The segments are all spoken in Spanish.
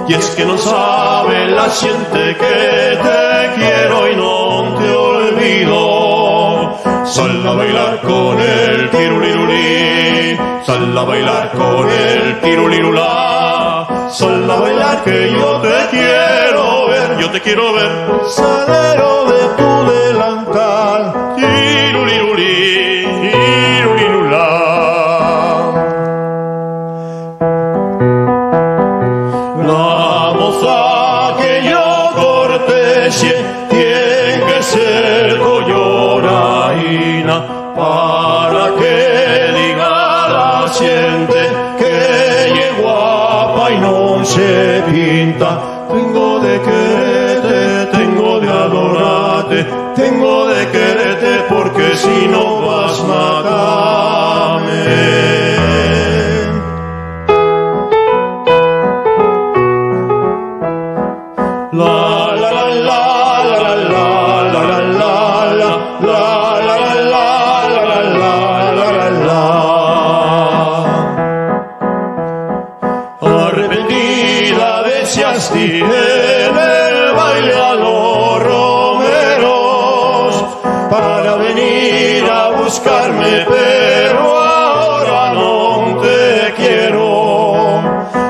Y es que no sabe la gente que te quiero y no te olvido. Sal a bailar con el tirulirulí, sal a bailar con el tirulirulá. Sal a bailar que yo te quiero ver, yo te quiero ver. Salero de tu delantal, Tirulirulí, tirulirulá. La moza que yo cortesé tiene que ser coyoraína para que diga la gente que ella es guapa y no se pinta. Tengo de quererte, tengo de adorarte, tengo de quererte porque si no vas a matarme. La la la la la la la la la la la la la la. Arrepentida decías en el baile a los romeros para venir a buscarme, pero ahora no te quiero.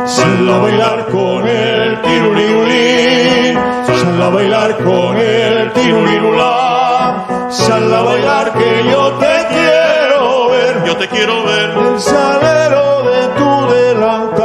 Sal a bailar con el tirulirulí, sal a bailar con el tirulirulá, sal a bailar que yo te quiero ver, yo te quiero ver. el salero de tu delantal.